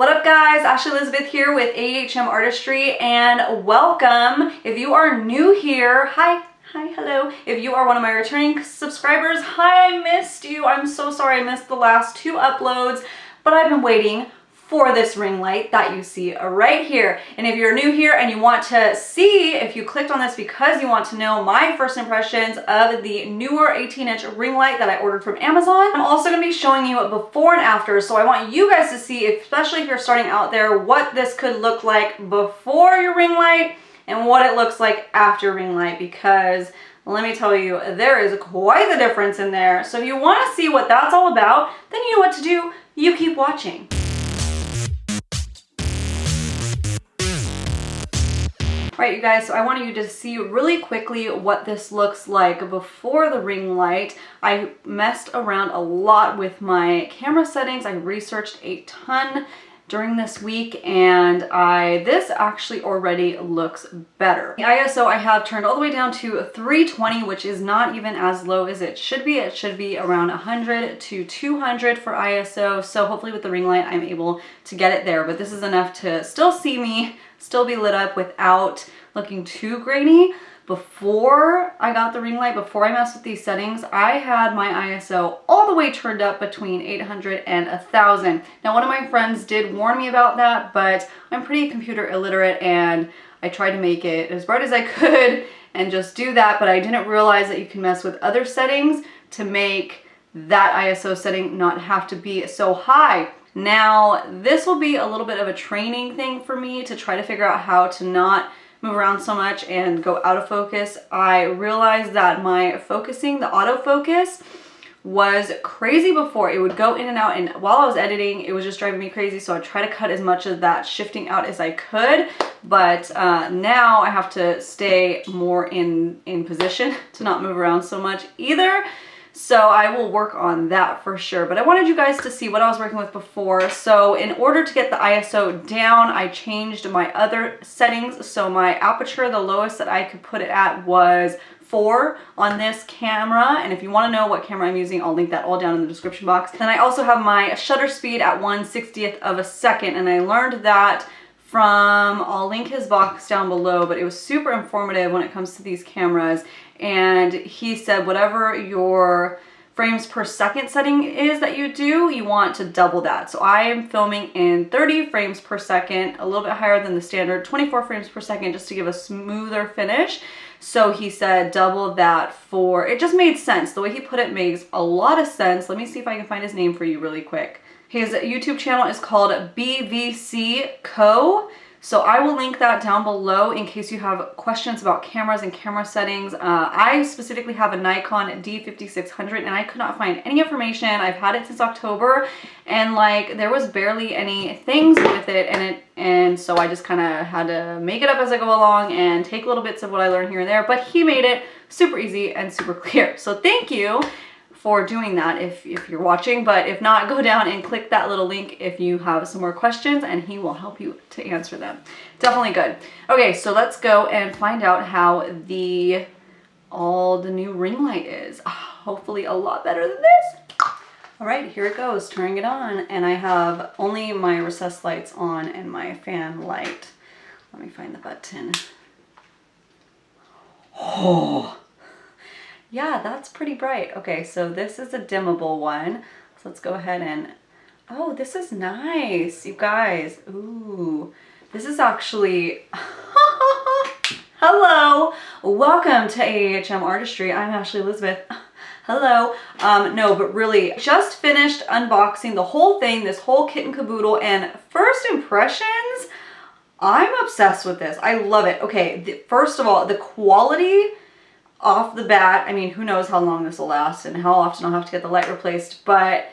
What up guys, Ashley Elizabeth here with AHM Artistry and welcome. If you are new here, hi, hello. If you are one of my returning subscribers, hi, I missed you. I'm so sorry I missed the last 2 uploads, but I've been waiting for this ring light that you see right here. And if you're new here and you want to see, if you clicked on this because you want to know my first impressions of the newer 18-inch ring light that I ordered from Amazon, I'm also going to be showing you before and after. So I want you guys to see, especially if you're starting out there, what this could look like before your ring light and what it looks like after ring light, because let me tell you, there is quite the difference in there. So if you want to see what that's all about, then you know what to do. You keep watching. Right, you guys, so I wanted you to see really quickly what this looks like before the ring light. I messed around a lot with my camera settings. I researched a ton during this week, and this actually already looks better. The ISO I have turned all the way down to 320, which is not even as low as it should be. It should be around 100 to 200 for ISO, so hopefully with the ring light I'm able to get it there, but this is enough to still see me, still be lit up without looking too grainy. Before I got the ring light, before I messed with these settings, I had my ISO all the way turned up between 800 and 1000. Now, one of my friends did warn me about that, but I'm pretty computer illiterate and I tried to make it as bright as I could and just do that, but I didn't realize that you can mess with other settings to make that ISO setting not have to be so high. Now, this will be a little bit of a training thing for me to try to figure out how to not move around so much and go out of focus. I realized that my focusing, the autofocus, was crazy before. It would go in and out, and while I was editing, it was just driving me crazy, so I try to cut as much of that shifting out as I could, but now I have to stay more in position to not move around so much either. So I will work on that for sure. But I wanted you guys to see what I was working with before. So in order to get the ISO down, I changed my other settings. So my aperture, the lowest that I could put it at was 4 on this camera. And if you want to know what camera I'm using, I'll link that all down in the description box. Then I also have my shutter speed at 1/60th of a second. And I learned that from, I'll link his box down below, but it was super informative when it comes to these cameras. And he said whatever your frames per second setting is that you do, you want to double that. So I am filming in 30 frames per second, a little bit higher than the standard 24 frames per second, just to give a smoother finish. So he said double that for, it just made sense. The way he put it makes a lot of sense. Let me see if I can find his name for you really quick. His YouTube channel is called BVC Co. So I will link that down below in case you have questions about cameras and camera settings. I specifically have a Nikon D5600 and I could not find any information. I've had it since October and like there was barely any things with it, and so I just kind of had to make it up as I go along and take little bits of what I learned here and there, but he made it super easy and super clear. So thank you for doing that if you're watching, but if not, go down and click that little link if you have some more questions and he will help you to answer them. Definitely good. Okay, so let's go and find out how all the new ring light is. Hopefully a lot better than this. All right, here it goes, turning it on, and I have only my recessed lights on and my fan light. Let me find the button. Oh. Yeah, that's pretty bright. Okay, so this is a dimmable one. So let's go ahead and, oh, this is nice, you guys. Ooh, this is actually, hello, welcome to AHM Artistry. I'm Ashley Elizabeth. Hello. No, but really, just finished unboxing the whole thing, this whole kit and caboodle, and first impressions, I'm obsessed with this. I love it. Okay, first of all, the quality off the bat, I mean, who knows how long this will last and how often I'll have to get the light replaced, but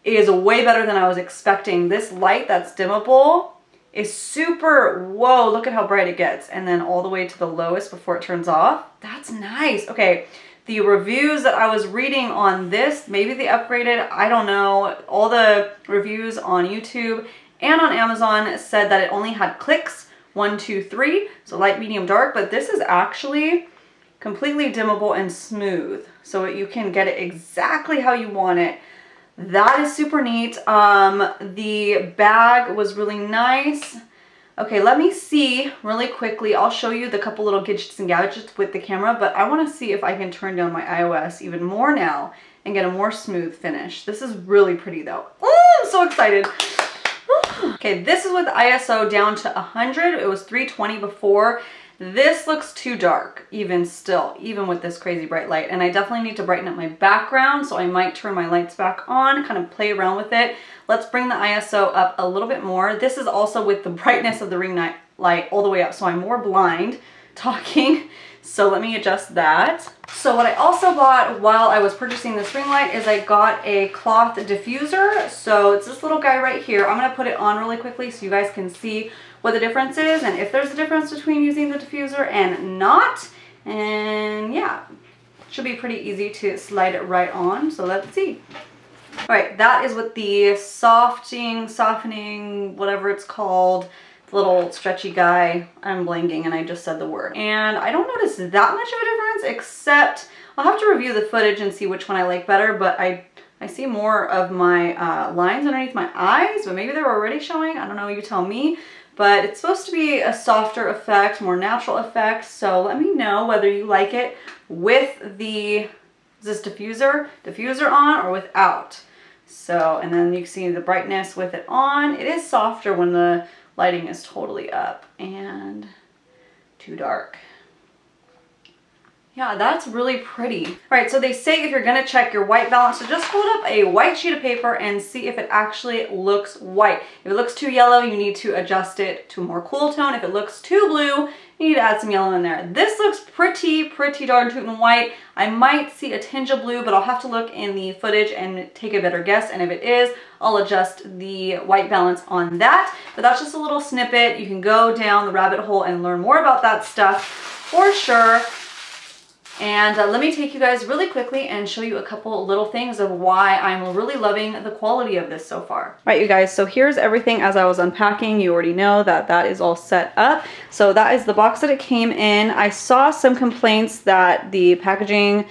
it is way better than I was expecting. This light that's dimmable is super, whoa, look at how bright it gets. And then all the way to the lowest before it turns off. That's nice. Okay, the reviews that I was reading on this, maybe they upgraded, I don't know. All the reviews on YouTube and on Amazon said that it only had clicks, 1, 2, 3, so light, medium, dark, but this is actually completely dimmable and smooth, so you can get it exactly how you want it. that is super neat. The bag was really nice. Okay, let me see really quickly. I'll show you the couple little gadgets and gadgets with the camera, but I want to see if I can turn down my iOS even more now and get a more smooth finish. This is really pretty though. Oh, I'm so excited. Okay, this is with the ISO down to 100. It was 320 before. This looks too dark, even still, even with this crazy bright light. And I definitely need to brighten up my background, so I might turn my lights back on, kind of play around with it. Let's bring the ISO up a little bit more. This is also with the brightness of the ring light all the way up, so I'm more blind talking. So let me adjust that. So what I also bought while I was purchasing this ring light is I got a cloth diffuser. So it's this little guy right here. I'm gonna put it on really quickly so you guys can see what the difference is and if there's a difference between using the diffuser and not. And yeah, should be pretty easy to slide it right on. So let's see. All right, that is with the softening, whatever it's called, the little stretchy guy. I'm blanking and I just said the word. And I don't notice that much of a difference, except I'll have to review the footage and see which one I like better, but I see more of my lines underneath my eyes, but maybe they're already showing. I don't know, you tell me. But it's supposed to be a softer effect, more natural effect. So let me know whether you like it with the, is this diffuser on or without. So, and then you can see the brightness with it on. It is softer when the lighting is totally up and too dark. Yeah, that's really pretty. All right, so they say if you're gonna check your white balance, so just hold up a white sheet of paper and see if it actually looks white. If it looks too yellow, you need to adjust it to a more cool tone. If it looks too blue, you need to add some yellow in there. This looks pretty darn tootin' white. I might see a tinge of blue, but I'll have to look in the footage and take a better guess. And if it is, I'll adjust the white balance on that. But that's just a little snippet. You can go down the rabbit hole and learn more about that stuff for sure. And let me take you guys really quickly and show you a couple little things of why I'm really loving the quality of this so far. All right, you guys, so here's everything as I was unpacking. You already know that that is all set up. So that is the box that it came in. I saw some complaints that the packaging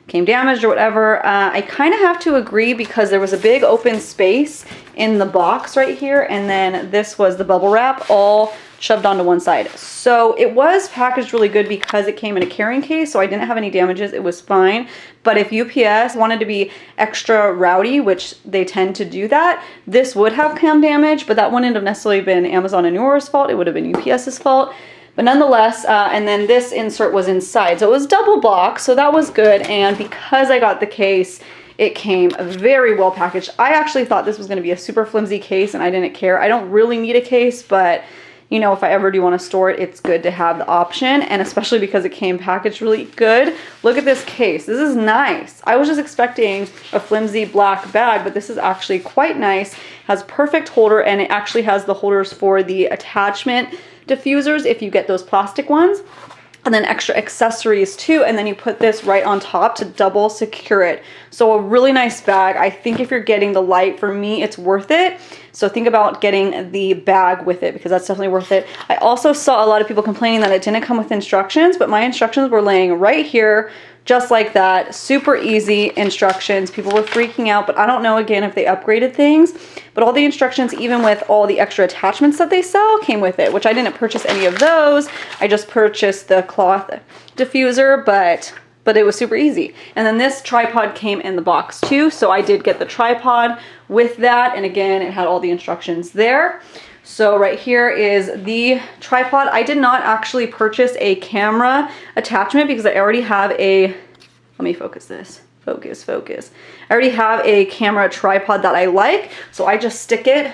came damaged or whatever. I kind of have to agree because there was a big open space in the box right here, and then this was the bubble wrap all shoved onto one side. So it was packaged really good because it came in a carrying case, so I didn't have any damages. It was fine. But if UPS wanted to be extra rowdy, which they tend to do that, this would have come damage, but that wouldn't have necessarily been Amazon and NEEWER's fault. It would have been UPS's fault. But nonetheless, and then this insert was inside. So it was double box, so that was good. And because I got the case, it came very well packaged. I actually thought this was gonna be a super flimsy case and I didn't care. I don't really need a case, but you know, if I ever do want to store it, it's good to have the option, and especially because it came packaged really good. Look at this case. This is nice. I was just expecting a flimsy black bag, but this is actually quite nice. Has perfect holder, and it actually has the holders for the attachment diffusers if you get those plastic ones. And then extra accessories too, and then you put this right on top to double secure it. So a really nice bag. I think if you're getting the light, for me, it's worth it. So think about getting the bag with it because that's definitely worth it. I also saw a lot of people complaining that it didn't come with instructions, but my instructions were laying right here, just like that. Super easy instructions. People were freaking out, but I don't know again if they upgraded things, but all the instructions, even with all the extra attachments that they sell, came with it, which I didn't purchase any of those. I just purchased the cloth diffuser, but it was super easy. And then this tripod came in the box too, so I did get the tripod with that, and again, it had all the instructions there. So right here is the tripod. I did not actually purchase a camera attachment because I already have a, let me focus this. Focus. I already have a camera tripod that I like, so I just stick it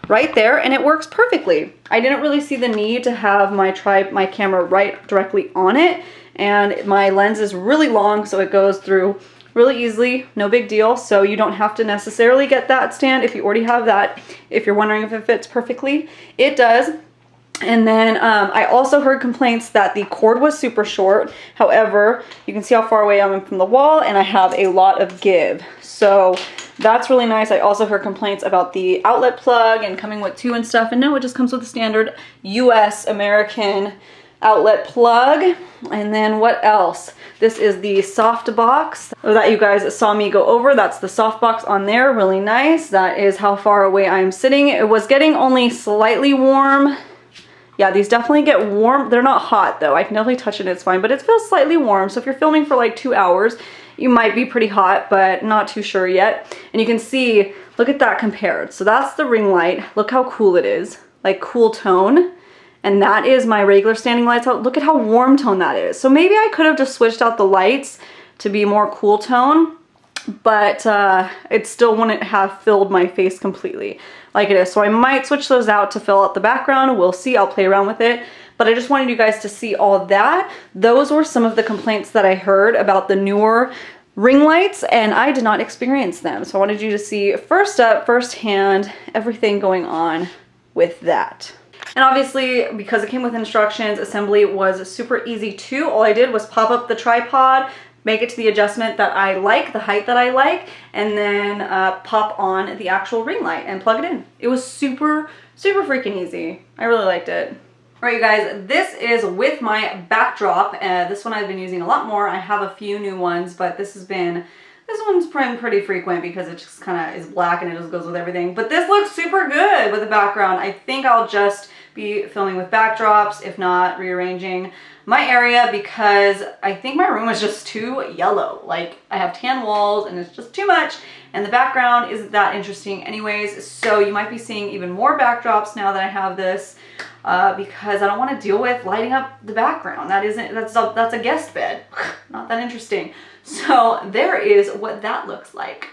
right there and it works perfectly. I didn't really see the need to have my camera right directly on it, and my lens is really long, so it goes through really easily, no big deal. So you don't have to necessarily get that stand if you already have that. If you're wondering if it fits perfectly, it does. And then I also heard complaints that the cord was super short. However, you can see how far away I am from the wall, and I have a lot of give. So that's really nice. I also heard complaints about the outlet plug and coming with two and stuff. And no, it just comes with the standard US American outlet plug. And then what else? This is the soft box that you guys saw me go over. That's the soft box on there, really nice. That is how far away I'm sitting. It was getting only slightly warm. Yeah, these definitely get warm. They're not hot though. I can definitely touch it, it's fine, but it feels slightly warm. So if you're filming for like 2 hours, you might be pretty hot, but not too sure yet. And you can see, look at that compared. So that's the ring light. Look how cool it is, like cool tone. And that is my regular standing lights out. Look at how warm tone that is. So maybe I could have just switched out the lights to be more cool tone, but it still wouldn't have filled my face completely like it is. So I might switch those out to fill out the background. We'll see, I'll play around with it. But I just wanted you guys to see all that. Those were some of the complaints that I heard about the newer ring lights, and I did not experience them. So I wanted you to see first up, firsthand, everything going on with that. And obviously, because it came with instructions, assembly was super easy too. All I did was pop up the tripod, make it to the adjustment that I like, the height that I like, and then pop on the actual ring light and plug it in. It was super, super freaking easy. I really liked it. All right, you guys, this is with my backdrop. This one I've been using a lot more. I have a few new ones, but this one's been pretty frequent because it just kind of is black and it just goes with everything. But this looks super good with the background. I think I'll just be filming with backdrops, if not rearranging my area, because I think my room is just too yellow. Like, I have tan walls and it's just too much, and the background isn't that interesting anyways. So you might be seeing even more backdrops now that I have this, because I don't want to deal with lighting up the background. That's a guest bed. Not that interesting. So there is what that looks like.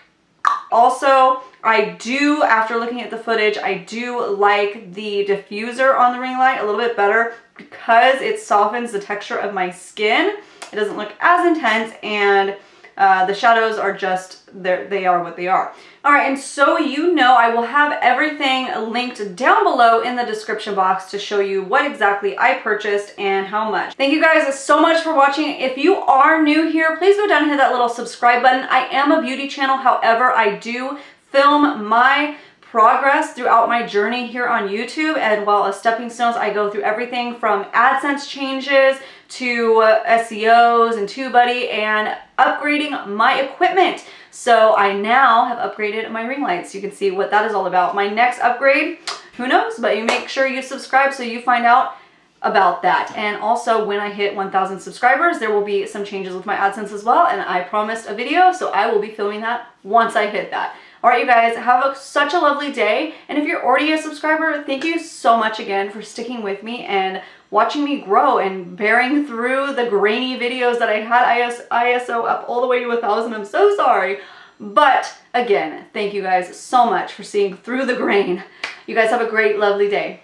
Also, I do, after looking at the footage, I do like the diffuser on the ring light a little bit better because it softens the texture of my skin. It doesn't look as intense, and the shadows are just, they are what they are. All right, and so you know, I will have everything linked down below in the description box to show you what exactly I purchased and how much. Thank you guys so much for watching. If you are new here, please go down and hit that little subscribe button. I am a beauty channel, however, I do film my progress throughout my journey here on YouTube, and while as stepping stones, I go through everything from AdSense changes to SEOs and TubeBuddy and upgrading my equipment. So I now have upgraded my ring lights. You can see what that is all about. My next upgrade, who knows, but you make sure you subscribe so you find out about that. And also, when I hit 1,000 subscribers, there will be some changes with my AdSense as well, and I promised a video, so I will be filming that once I hit that. All right, you guys, have such a lovely day. And if you're already a subscriber, thank you so much again for sticking with me and watching me grow and bearing through the grainy videos that I had ISO up all the way to 1,000. I'm so sorry. But again, thank you guys so much for seeing through the grain. You guys have a great, lovely day.